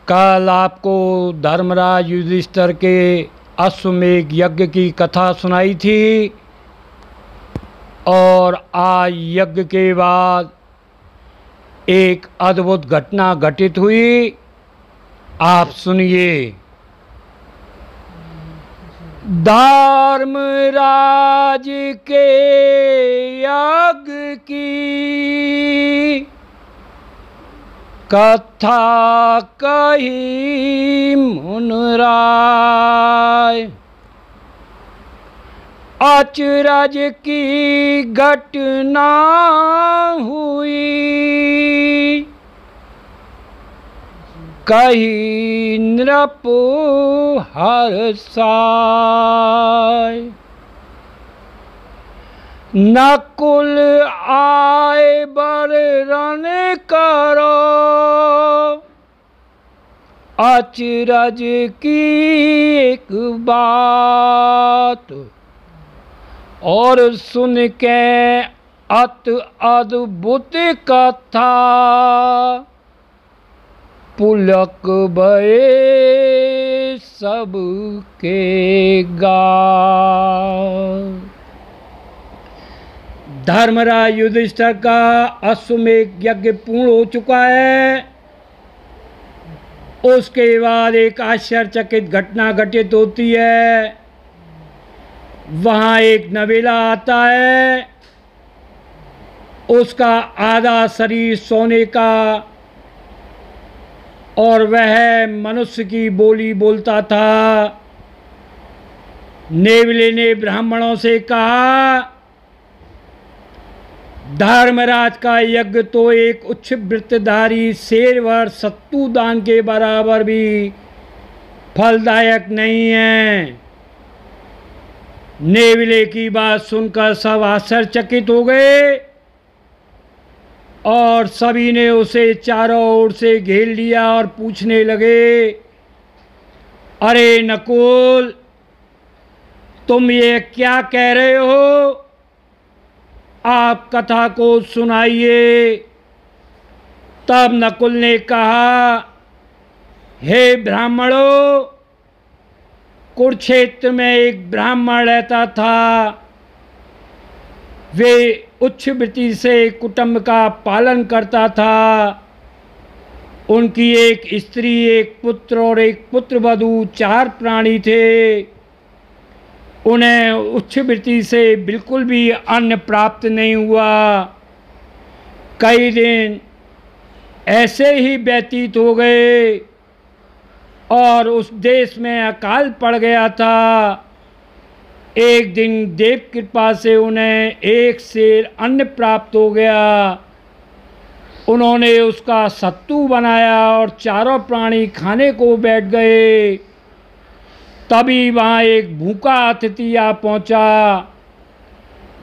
कल आपको धर्मराज युधिष्ठिर के अश्वमेध यज्ञ की कथा सुनाई थी और आज यज्ञ के बाद एक अद्भुत घटना घटित हुई। आप सुनिए। धर्मराज के यज्ञ की कथा कही मुनराय। अचरज की घटना हुई कही नृप हर्षाय। नकुल आए बर रण करो अचरज की एक बात और सुन के अत अद्भुत कथा पुलक भये सबके गाँव। धर्मराज युधिष्ठिर का अश्वमेध यज्ञ पूर्ण हो चुका है। उसके बाद एक आश्चर्यचकित घटना घटित होती है। वहाँ एक नवेला आता है। उसका आधा शरीर सोने का और वह मनुष्य की बोली बोलता था। नेवले ने ब्राह्मणों से कहा, धर्मराज का यज्ञ तो एक उच्च वृत्तधारी शेरवर सत्तू दान के बराबर भी फलदायक नहीं है। नेवले की बात सुनकर सब आश्चर्यचकित हो गए और सभी ने उसे चारों ओर से घेर लिया और पूछने लगे, अरे नकुल, तुम ये क्या कह रहे हो? आप कथा को सुनाइए। तब नकुल ने कहा, हे ब्राह्मणों, कुरुक्षेत्र में एक ब्राह्मण रहता था। वे उच्च वृत्ति से कुटुंब का पालन करता था। उनकी एक स्त्री, एक पुत्र और एक पुत्रवधू, 4 प्राणी थे। उन्हें उच्च वृत्ति से बिल्कुल भी अन्न प्राप्त नहीं हुआ। कई दिन ऐसे ही व्यतीत हो गए और उस देश में अकाल पड़ गया था। एक दिन देव कृपा से उन्हें एक सेर अन्न प्राप्त हो गया। उन्होंने उसका सत्तू बनाया और चारों प्राणी खाने को बैठ गए। तभी वहाँ एक भूखा अतिथि आ पहुँचा।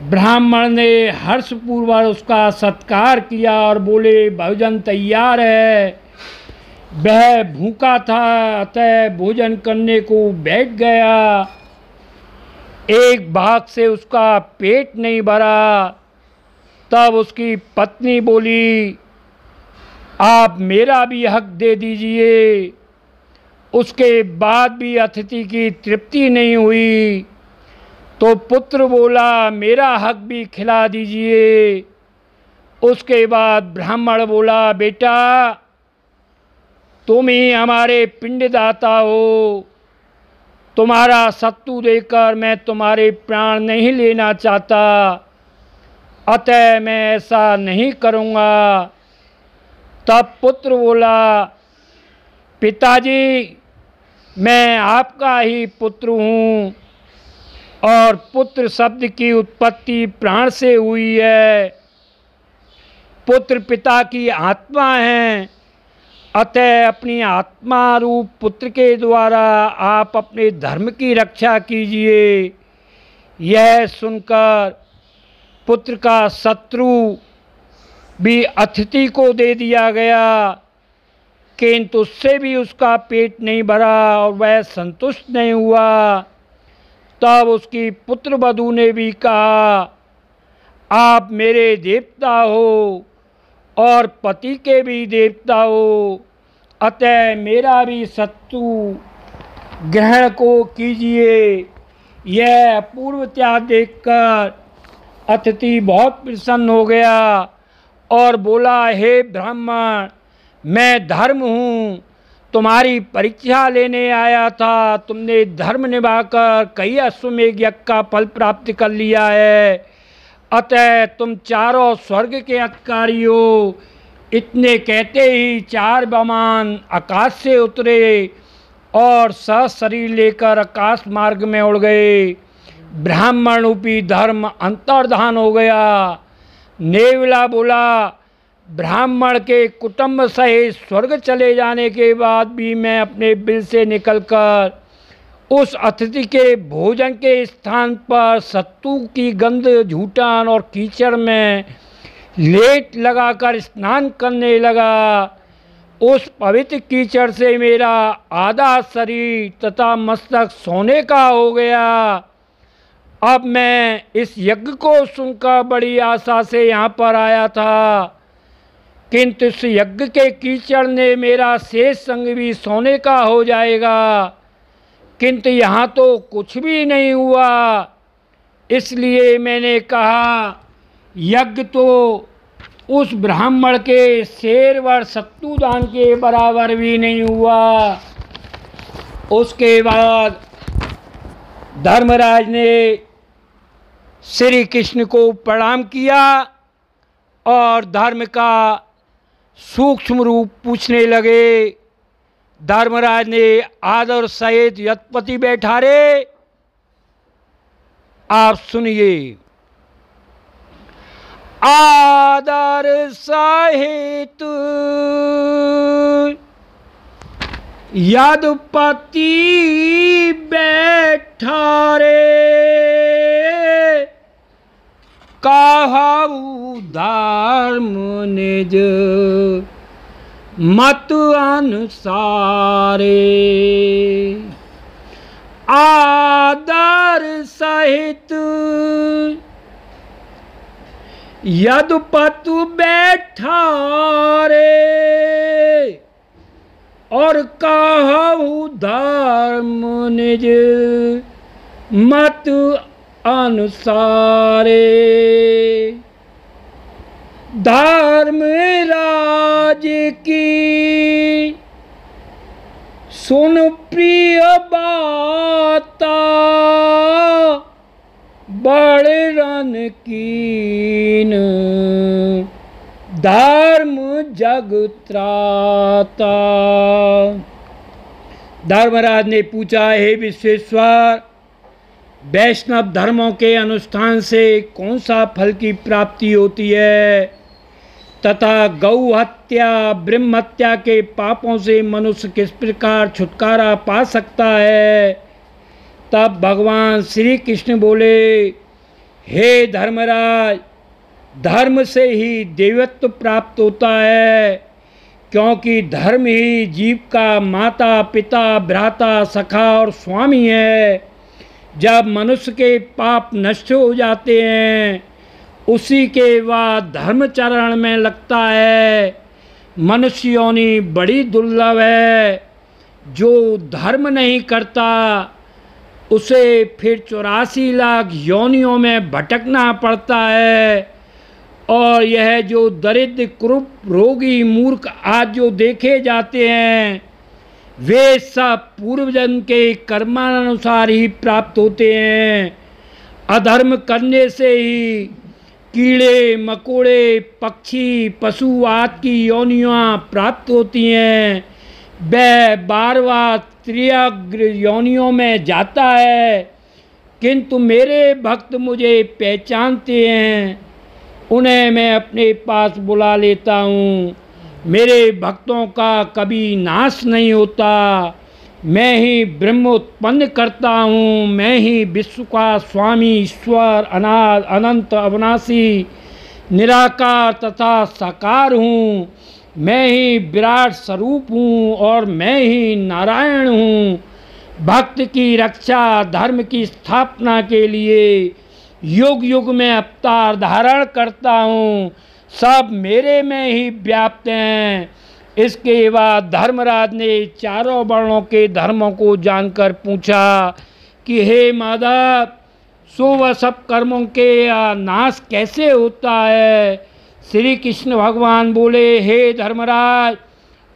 ब्राह्मण ने हर्षपूर्वक उसका सत्कार किया और बोले, भोजन तैयार है। वह भूखा था, अतः भोजन करने को बैठ गया। एक भाग से उसका पेट नहीं भरा। तब उसकी पत्नी बोली, आप मेरा भी हक दे दीजिए। उसके बाद भी अतिथि की तृप्ति नहीं हुई तो पुत्र बोला, मेरा हक भी खिला दीजिए। उसके बाद ब्राह्मण बोला, बेटा, तुम ही हमारे पिंडदाता हो। तुम्हारा सत्तू देकर मैं तुम्हारे प्राण नहीं लेना चाहता, अतः मैं ऐसा नहीं करूँगा। तब पुत्र बोला, पिताजी, मैं आपका ही पुत्र हूँ और पुत्र शब्द की उत्पत्ति प्राण से हुई है। पुत्र पिता की आत्मा है, अतः अपनी आत्मा रूप पुत्र के द्वारा आप अपने धर्म की रक्षा कीजिए। यह सुनकर पुत्र का शत्रु भी अतिथि को दे दिया गया, किंतु उससे भी उसका पेट नहीं भरा और वह संतुष्ट नहीं हुआ। तब उसकी पुत्रवधू ने भी कहा, आप मेरे देवता हो और पति के भी देवता हो, अतः मेरा भी सत्तु ग्रहण को कीजिए। यह अपूर्व त्याग देखकर अतिथि बहुत प्रसन्न हो गया और बोला, हे ब्राह्मण, मैं धर्म हूँ, तुम्हारी परीक्षा लेने आया था। तुमने धर्म निभाकर कई अश्वमेध यज्ञ का फल प्राप्त कर लिया है, अतः तुम चारों स्वर्ग के अधिकारी हो। इतने कहते ही 4 विमान आकाश से उतरे और शरीर लेकर आकाश मार्ग में उड़ गए। ब्राह्मण रूपी धर्म अंतर्धान हो गया। नेवला बोला, ब्राह्मण के कुटुंब सहित स्वर्ग चले जाने के बाद भी मैं अपने बिल से निकलकर उस अतिथि के भोजन के स्थान पर सत्तू की गंध, झूठन और कीचड़ में लेट लगाकर स्नान करने लगा। उस पवित्र कीचड़ से मेरा आधा शरीर तथा मस्तक सोने का हो गया। अब मैं इस यज्ञ को सुनकर बड़ी आशा से यहाँ पर आया था, किंतु इस यज्ञ के कीचड़ ने मेरा शेष संग भी सोने का हो जाएगा। किंतु यहाँ तो कुछ भी नहीं हुआ। इसलिए मैंने कहा, यज्ञ तो उस ब्राह्मण के शेरवर सत्तू दान के बराबर भी नहीं हुआ। उसके बाद धर्मराज ने श्री कृष्ण को प्रणाम किया और धर्म का सूक्ष्म रूप पूछने लगे। धर्मराज ने आदर सहित यत्पति बैठारे। आप सुनिए। आदर सहित यदुपति बैठारे, कहु धर्म निज मत अनुसारे। आदर सहित यदुपति बैठारे और कहु धर्म निज मत अनुसारे। धर्म राज की सुन प्रिय बाता, बड़े रन कीन धर्म जग त्राता। धर्मराज ने पूछा, हे विश्वेश्वर, वैष्णव धर्मों के अनुष्ठान से कौन सा फल की प्राप्ति होती है तथा गौ हत्या, ब्रह्म हत्या के पापों से मनुष्य किस प्रकार छुटकारा पा सकता है? तब भगवान श्री कृष्ण बोले, हे धर्मराज, धर्म से ही देवत्व प्राप्त होता है, क्योंकि धर्म ही जीव का माता, पिता, भ्राता, सखा और स्वामी है। जब मनुष्य के पाप नष्ट हो जाते हैं, उसी के बाद धर्मचरण में लगता है। मनुष्य योनि बड़ी दुर्लभ है। जो धर्म नहीं करता उसे फिर 84 लाख योनियों में भटकना पड़ता है। और यह जो दरिद्र, कुरूप, रोगी, मूर्ख आज जो देखे जाते हैं, वे सब पूर्वजन्म के कर्मानुसार ही प्राप्त होते हैं। अधर्म करने से ही कीड़े मकोड़े, पक्षी, पशु आदि की योनियाँ प्राप्त होती हैं। वह 12 त्रियाग्र योनियों में जाता है। किंतु मेरे भक्त मुझे पहचानते हैं, उन्हें मैं अपने पास बुला लेता हूँ। मेरे भक्तों का कभी नाश नहीं होता। मैं ही ब्रह्म उत्पन्न करता हूँ। मैं ही विश्व का स्वामी, ईश्वर, अनाद, अनंत, अविनाशी, निराकार तथा साकार हूँ। मैं ही विराट स्वरूप हूँ और मैं ही नारायण हूँ। भक्त की रक्षा, धर्म की स्थापना के लिए युग युग में अवतार धारण करता हूँ। सब मेरे में ही व्याप्त हैं। इसके बाद धर्मराज ने चारों वर्णों के धर्मों को जानकर पूछा कि हे माधव, सो वह सब कर्मों के नाश कैसे होता है? श्री कृष्ण भगवान बोले, हे धर्मराज,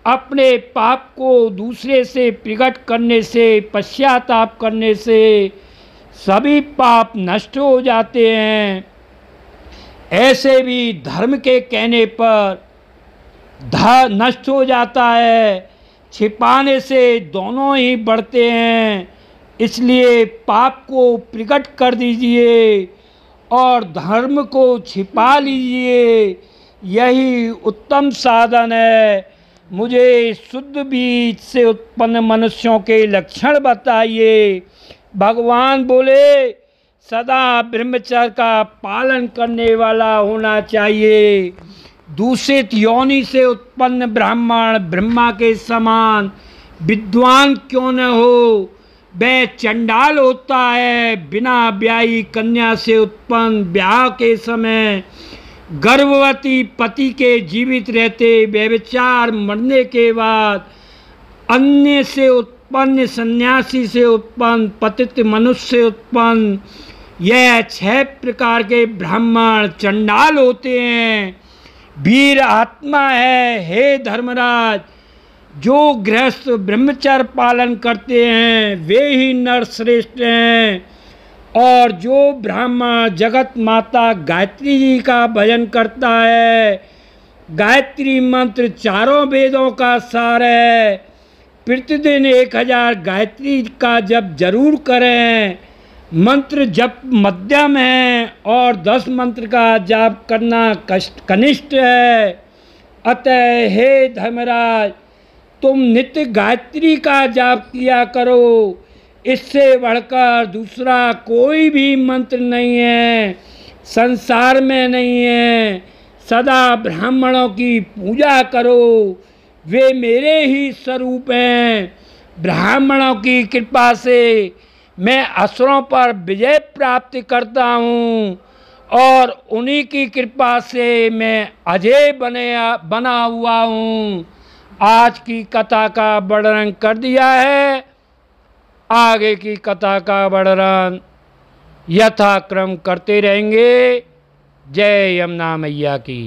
अपने पाप को दूसरे से प्रकट करने से, पश्चाताप करने से सभी पाप नष्ट हो जाते हैं। ऐसे भी धर्म के कहने पर नष्ट हो जाता है, छिपाने से दोनों ही बढ़ते हैं। इसलिए पाप को प्रकट कर दीजिए और धर्म को छिपा लीजिए, यही उत्तम साधन है। मुझे शुद्ध बीज से उत्पन्न मनुष्यों के लक्षण बताइए। भगवान बोले, सदा ब्रह्मचर्य का पालन करने वाला होना चाहिए। दूषित योनि से उत्पन्न ब्राह्मण ब्रह्मा के समान विद्वान क्यों न हो, वह चंडाल होता है। बिना ब्याही कन्या से उत्पन्न ब्याह के समय गर्भवती पति के जीवित रहते व्यभिचार, मरने के बाद अन्य से उत्पन्न, सन्यासी से उत्पन्न, पतित मनुष्य से उत्पन्न, यह 6 प्रकार के ब्राह्मण चंडाल होते हैं। वीर आत्मा है, हे धर्मराज, जो गृहस्थ ब्रह्मचर्य पालन करते हैं वे ही नर श्रेष्ठ हैं। और जो ब्राह्मण जगत माता गायत्री जी का भजन करता है, गायत्री मंत्र चारों वेदों का सार है। प्रतिदिन 1000 गायत्री का जप जरूर करें। मंत्र जप मध्यम है और 10 मंत्र का जाप करना कनिष्ठ है। अतः हे धर्मराज, तुम नित्य गायत्री का जाप किया करो, इससे बढ़कर दूसरा कोई भी मंत्र नहीं है, संसार में नहीं है। सदा ब्राह्मणों की पूजा करो, वे मेरे ही स्वरूप हैं। ब्राह्मणों की कृपा से मैं असुरों पर विजय प्राप्त करता हूँ और उन्हीं की कृपा से मैं अजय बना हुआ हूँ। आज की कथा का वर्णन कर दिया है, आगे की कथा का वर्णन यथाक्रम करते रहेंगे। जय यमुना मैया की।